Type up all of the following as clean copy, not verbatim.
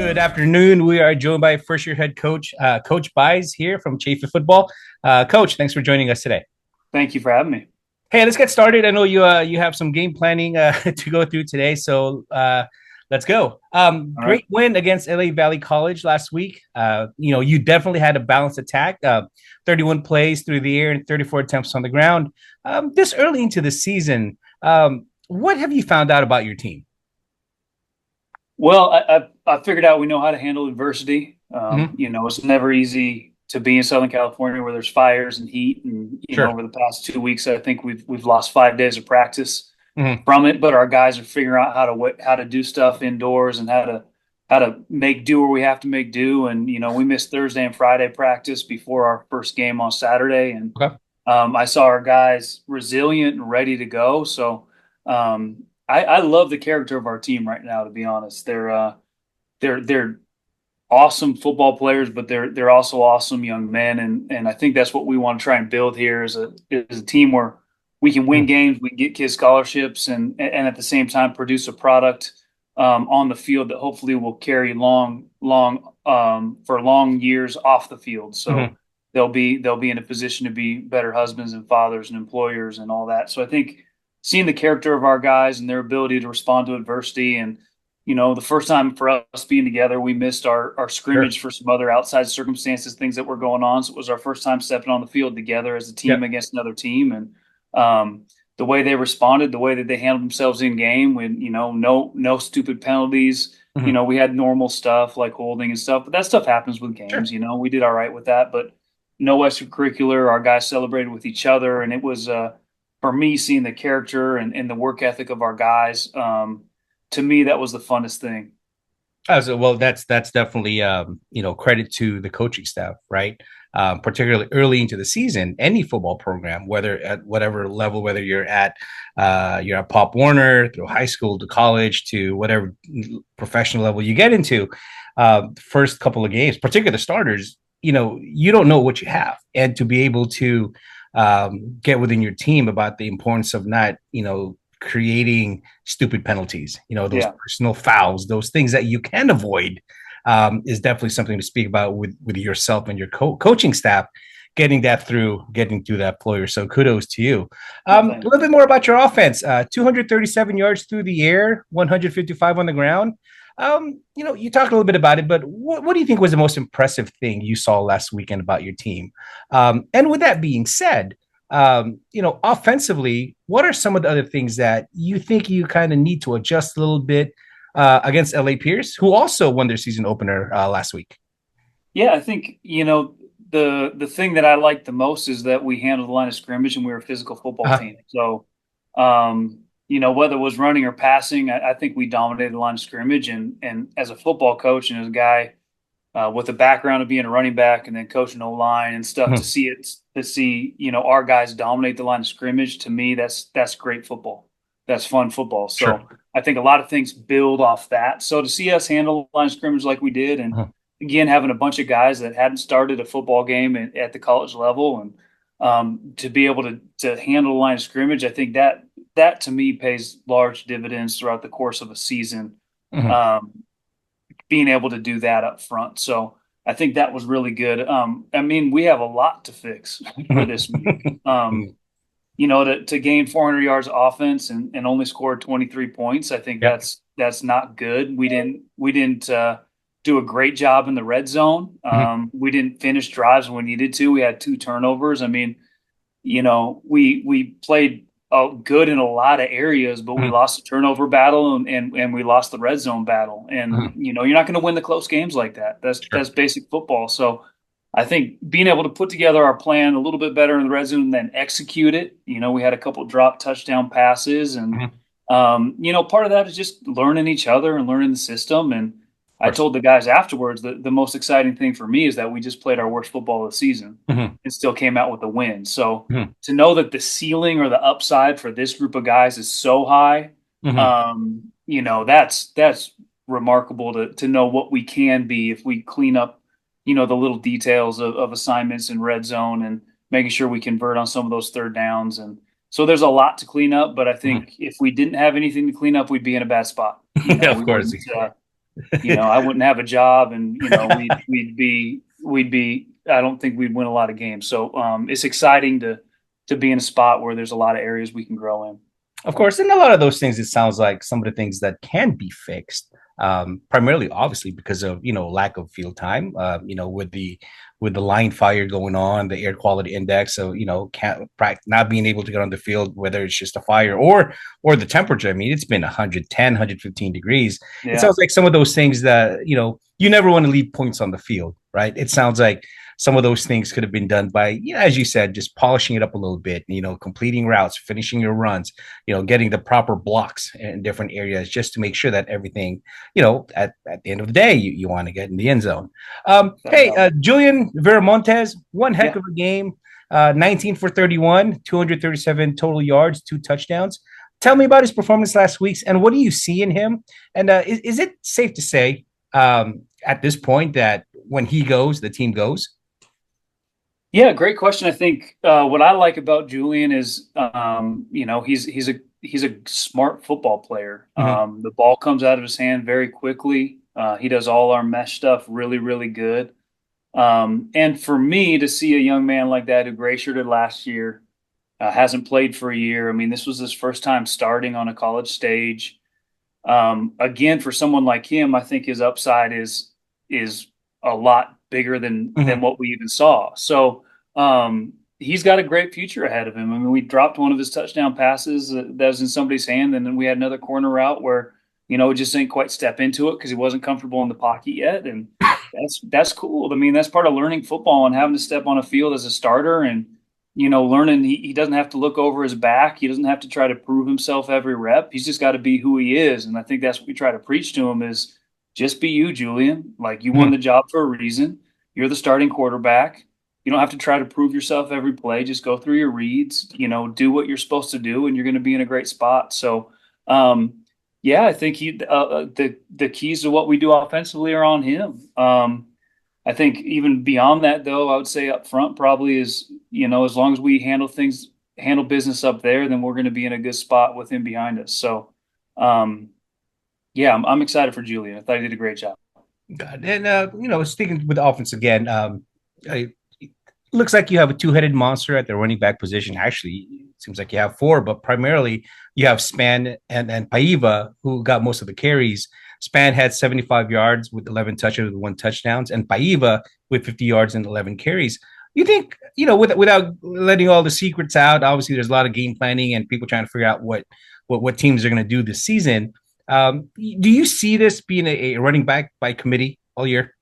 Good afternoon. We are joined by first-year head coach, Coach Buys here from Chaffey Football. Coach, thanks for joining us today. Thank you for having me. Hey, let's get started. I know you have some game planning to go through today, so let's go. All right. Great win against LA Valley College last week. You definitely had a balanced attack. 31 plays through the air and 34 attempts on the ground. This early into the season, what have you found out about your team? Well, I figured out we know how to handle adversity. Mm-hmm. It's never easy to be in Southern California where there's fires and heat, and Sure. over the past 2 weeks, I think we've lost 5 days of practice Mm-hmm. from it. But our guys are figuring out how to do stuff indoors and how to make do where we have to make do. And we missed Thursday and Friday practice before our first game on Saturday, and Okay. I saw our guys resilient and ready to go. So I love the character of our team right now. To be honest, they're awesome football players, but they're also awesome young men, and I think that's what we want to try and build here is a team where we can win games, we can get kids scholarships, and at the same time produce a product on the field that hopefully will carry for long years off the field. Mm-hmm. So they'll be in a position to be better husbands and fathers and employers and all that. So I think seeing the character of our guys and their ability to respond to adversity, and the first time for us being together, we missed our Sure. scrimmage for some other outside circumstances, things that were going on. So it was our first time stepping on the field together as a team Yep. against another team. And the way they responded, the way that they handled themselves in game, when no stupid penalties. Mm-hmm. We had normal stuff like holding and stuff, but that stuff happens with Sure. games. We did all right with that, but no extracurricular. Our guys celebrated with each other, and it was for me seeing the character and the work ethic of our guys. To me, that was the funnest thing. Well, that's definitely credit to the coaching staff, right? Particularly early into the season, any football program, whether at whatever level, whether you're at Pop Warner, through high school to college to whatever professional level you get into, first couple of games, particularly the starters, you don't know what you have, and to be able to get within your team about the importance of not creating stupid penalties, those Yeah. personal fouls, those things that you can avoid, is definitely something to speak about with yourself and your coaching staff, getting through that flow. So kudos to you. Well, A thanks. little bit more about your offense. 237 yards through the air, 155 on the ground. You talked a little bit about it, but what do you think was the most impressive thing you saw last weekend about your team? And with that being said, offensively, what are some of the other things that you think you kind of need to adjust a little bit against LA Pierce, who also won their season opener last week? Yeah, I think the thing that I like the most is that we handled the line of scrimmage and we were a physical football Uh, team. So, whether it was running or passing, I think we dominated the line of scrimmage. And as a football coach and as a guy with a background of being a running back and then coaching O line and stuff, to see our guys dominate the line of scrimmage, to me that's great football. That's fun football. sure. So I think a lot of things build off that. So to see us handle the line of scrimmage like we did, and Uh, again having a bunch of guys that hadn't started a football game at the college level, and to be able to handle the line of scrimmage, I think that to me pays large dividends throughout the course of a season. mhm. Um, Being able to do that up front. So I think that was really good. I mean, we have a lot to fix for this week. To gain 400 yards of offense and only score 23 points, I think Yeah. that's not good. We didn't do a great job in the red zone. Mhm. We didn't finish drives when we needed to. We had two turnovers. I mean, we played good in a lot of areas, but we Mhm. lost the turnover battle and we lost the red zone battle. And Mhm. you're not going to win the close games like that. That's Sure. basic football. So I think being able to put together our plan a little bit better in the red zone and then execute it. We had a couple drop touchdown passes, and Mhm. Of part of that is just learning each other and learning the system. And I course. told the guys afterwards that the most exciting thing for me is that we just played our worst football of the season Mhm. and still came out with a win. So Mhm. to know that the ceiling or the upside for this group of guys is so high, Mhm. that's remarkable to know what we can be if we clean up, the little details of assignments in red zone and making sure we convert on some of those third downs. And so there's a lot to clean up, but I Mhm. think if we didn't have anything to clean up, we'd be in a bad spot. Yeah, We of course. wouldn't. I wouldn't have a job, and we'd be. I don't think we'd win a lot of games. So it's exciting to be in a spot where there's a lot of areas we can grow in. Of course, and a lot of those things, it sounds like some of the things that can be fixed, primarily, obviously, because of lack of field time. With the line fire going on, the air quality index, so can't not being able to get on the field, whether it's just a fire or the temperature. I mean, it's been 110, 115 degrees. It Yeah, sounds like some of those things that you never want to leave points on the field, right? It sounds like some of those things could have been done by, as you said, just polishing it up a little bit, completing routes, finishing your runs, getting the proper blocks in different areas just to make sure that everything, at the end of the day, you want to get in the end zone. no Hey, doubt. Julian Veramontes, one heck Yeah. of a game. 19 for 31, 237 total yards, 2 touchdowns. Tell me about his performance last week, and what do you see in him? And is it safe to say at this point that when he goes, the team goes? Yeah, great question. I think what I like about Julian is, he's a smart football player. Mm-hmm. The ball comes out of his hand very quickly. He does all our mesh stuff really, really good. And for me to see a young man like that who gray shirted last year, hasn't played for a year. I mean, this was his first time starting on a college stage. Again, for someone like him, I think his upside is a lot bigger than Mm-hmm. what we even saw. So he's got a great future ahead of him. I mean, we dropped one of his touchdown passes that was in somebody's hand, and then we had another corner route where just didn't quite step into it because he wasn't comfortable in the pocket yet, and that's cool. I mean, that's part of learning football and having to step on a field as a starter and learning he doesn't have to look over his back. He doesn't have to try to prove himself every rep. He's just got to be who he is. And I think that's what we try to preach to him is just be you, Julian. Like you won Mm-hmm. the job for a reason. You're the starting quarterback. You don't have to try to prove yourself every play. Just go through your reads, do what you're supposed to do, and you're going to be in a great spot. So, yeah, I think the keys to what we do offensively are on him. I think even beyond that, though, I would say up front probably is, as long as we handle business up there, then we're going to be in a good spot with him behind us. So, um, yeah, I'm excited for Julian. I thought he did a great job. God. And sticking with the offense again, it looks like you have a two-headed monster at the running back position. Actually, it seems like you have four, but primarily you have Span and Paiva, who got most of the carries. Span had 75 yards with 11 touches with 1 touchdowns, and Paiva with 50 yards and 11 carries. You think, without letting all the secrets out, obviously there's a lot of game planning and people trying to figure out what teams are going to do this season. Do you see this being a running back by committee all year?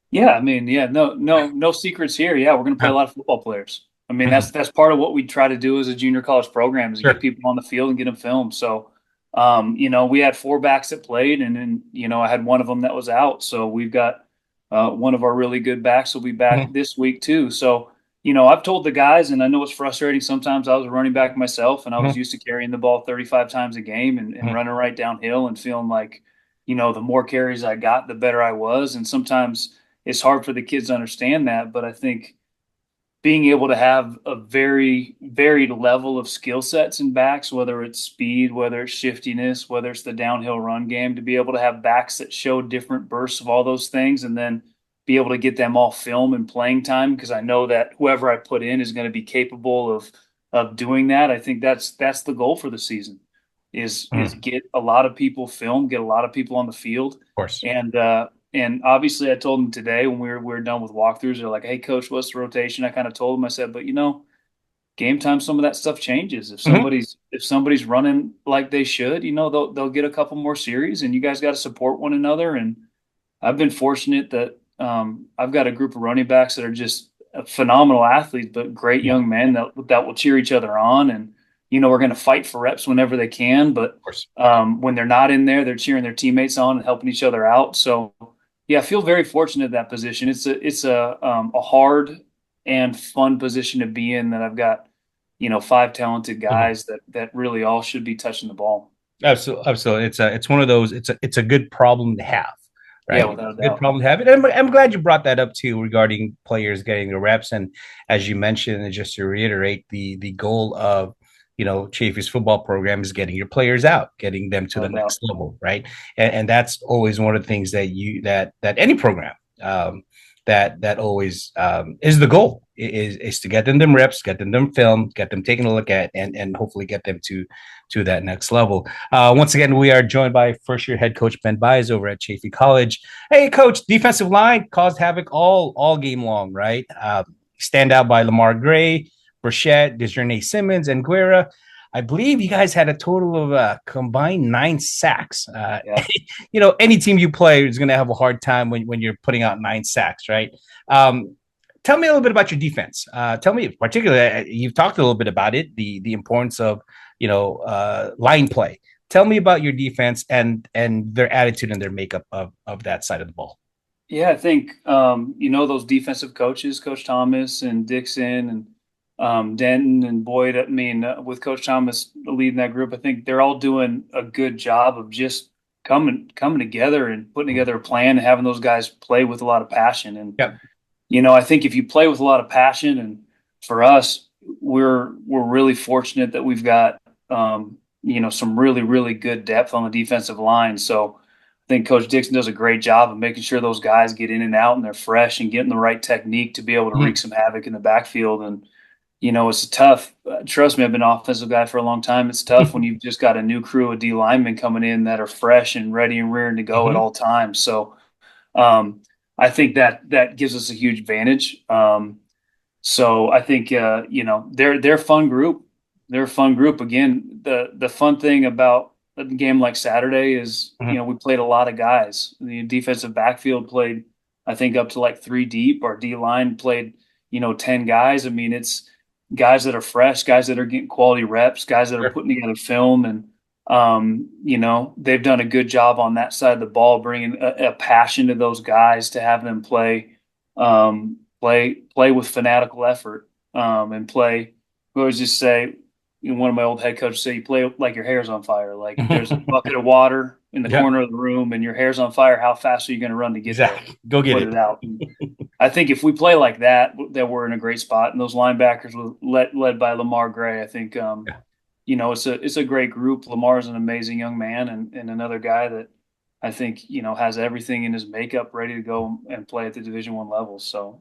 Yeah, I mean, yeah, no secrets here. Yeah, we're going to play a Uh, lot of football players. I mean, mhm. that's part of what we try to do as a junior college program is get Sure. people on the field and get them filmed. So, we had four backs that played, and then I had one of them that was out. So we've got one of our really good backs will be back Mhm. this week too. So, I've told the guys, and I know it's frustrating. Sometimes I was a running back myself, and I was Mhm. used to carrying the ball 35 times a game and Mhm. running right downhill and feeling like, the more carries I got, the better I was. And sometimes it's hard for the kids to understand that, but I think being able to have a very varied level of skill sets in backs, whether it's speed, whether it's shiftiness, whether it's the downhill run game, to be able to have backs that show different bursts of all those things and then be able to get them all film and playing time because I know that whoever I put in is going to be capable of doing that. I think that's the goal for the season is Mhm. get a lot of people film, get a lot of people on the field, Of course. and obviously, I told them today when we were done with walkthroughs, they're like, "Hey, coach, what's the rotation?" I kind of told them. I said, "But game time, some of that stuff changes. If Mhm. somebody's running like they should, they'll get a couple more series, and you guys got to support one another." And I've been fortunate that I've got a group of running backs that are just phenomenal athletes, but great Yeah, of young men that will cheer each other on, and we're going to fight for reps whenever they can. But course. when they're not in there, they're cheering their teammates on and helping each other out. So yeah, I feel very fortunate in that position. It's a hard and fun position to be in. That I've got five talented Mhm. guys that really all should be touching the ball. Absolutely, absolutely. It's one of those. It's a good problem to have, Yeah, right? without a It's a good doubt. problem to have. And I'm glad you brought that up too regarding players getting the reps. And as you mentioned, and just to reiterate, the goal of Chaffey's football program is getting your players out, getting them to No the doubt. next level, right? And that's always one of the things that any program that always is the goal is to get them reps, get them film, get them taking a look at, and hopefully get them to that next level. Once again, we are joined by first year head coach Ben Baez over at Chaffey College. Hey, coach, defensive line caused havoc all game long, right? Stand out by Lamar Gray, Burchett, Desjardins Simmons, and Guerra. I believe you guys had a total of combined 9 sacks. Yeah. Any team you play is going to have a hard time when you're putting out 9 sacks, right? Um, Tell me a little bit about your defense. Tell me, particularly, you've talked a little bit about it, the importance of line play. Tell me about your defense and their attitude and their makeup of that side of the ball. Yeah, I think those defensive coaches, Coach Thomas and Dixon and Denton and Boyd. I mean, with Coach Thomas leading that group, I think they're all doing a good job of just coming together and putting together a plan and having those guys play with a lot of passion. And Yep. I think if you play with a lot of passion, and for us, we're really fortunate that we've got some really really good depth on the defensive line. So I think Coach Dixon does a great job of making sure those guys get in and out and they're fresh and getting the right technique to be able to wreak Mm-hmm. some havoc in the backfield. And it's tough. Trust me, I've been an offensive guy for a long time. It's tough when you've just got a new crew of D linemen coming in that are fresh and ready and rearing to go at Mm-hmm. all times. So I think that gives us a huge advantage. So I think they're a fun group. They're a fun group. Again, the fun thing about a game like Saturday is Mm-hmm. we played a lot of guys. The defensive backfield played, I think, up to like 3 deep. Our D line played 10 guys. I mean, it's guys that are fresh, guys that are getting quality reps, guys that are Sure. putting together film, and they've done a good job on that side of the ball, bringing a passion to those guys to have them play with fanatical effort, and play. We always just say, one of my old head coaches say, you play like your hair's on fire. Like there's a bucket of water in the Yep. corner of the room, and your hair's on fire. How fast are you going to run to get there? Exactly. Go get Put it. it out. And I think if we play like that we're in a great spot. And those linebackers, led by Lamar Gray, I think Yeah. it's a great group. Lamar is an amazing young man, and another guy that I think has everything in his makeup ready to go and play at the Division I level. So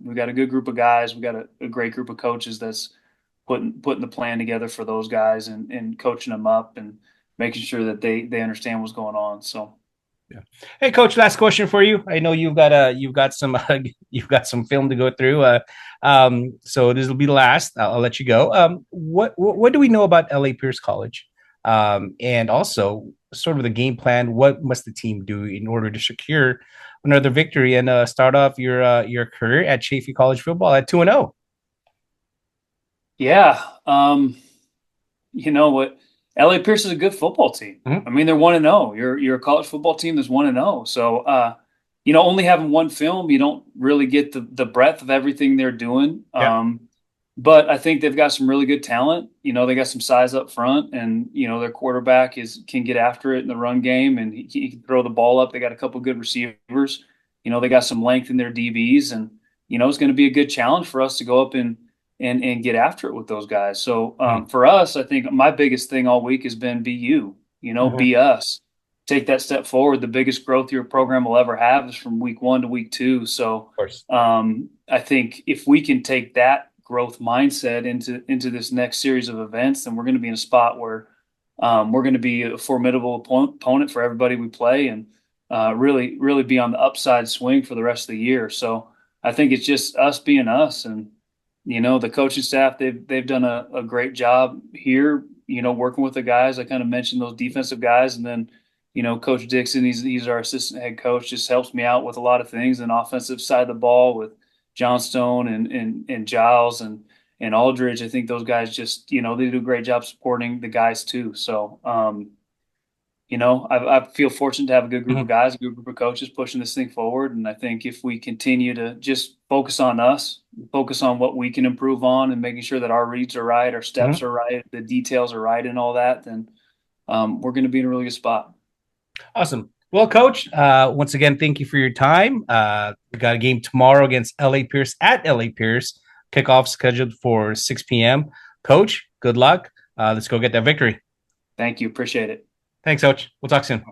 we've got a good group of guys. We got a great group of coaches that's putting the plan together for those guys and coaching them up and making sure that they understand what's going on. So Yeah. Hey, coach. Last question for you. I know you've got some you've got some film to go through. So this will be the last. I'll let you go. What do we know about LA Pierce College? And also sort of the game plan. What must the team do in order to secure another victory and start off your career at Chaffey College football at 2-0? yeah, you know what? LA Pierce is a good football team. Mm-hmm. I mean, they're 1-0. You're a college football team that's 1-0. So, only having one film, you don't really get the breadth of everything they're doing. Yeah. But I think they've got some really good talent. They got some size up front, and their quarterback can get after it in the run game, and he can throw the ball up. They got a couple good receivers. They got some length in their DBs, and it's going to be a good challenge for us to go up and get after it with those guys. So for us, I think my biggest thing all week has been be you, Mm-hmm. be us. Take that step forward. The biggest growth your program will ever have is from week 1 to week 2. So Of course. I think if we can take that growth mindset into this next series of events, then we're going to be in a spot where we're going to be a formidable opponent for everybody we play, and really, really be on the upside swing for the rest of the year. So I think it's just us being us, and the coaching staff, they've done a great job here. Working with the guys. I kind of mentioned those defensive guys, and then Coach Dixon, he's our assistant head coach, just helps me out with a lot of things. And offensive side of the ball with Johnstone and Giles and Aldridge. I think those guys just they do a great job supporting the guys too. So I feel fortunate to have a good group of Mm-hmm. guys, a good group of coaches pushing this thing forward. And I think if we continue to just focus on us, focus on what we can improve on, and making sure that our reads are right, our steps Mm-hmm. are right, the details are right, and all that, then we're going to be in a really good spot. Awesome. Well, coach, once again, thank you for your time. We got a game tomorrow against LA Pierce at LA Pierce. Kickoff scheduled for 6 p.m. Coach, good luck. Let's go get that victory. Thank you. Appreciate it. Thanks, Coach. We'll talk soon.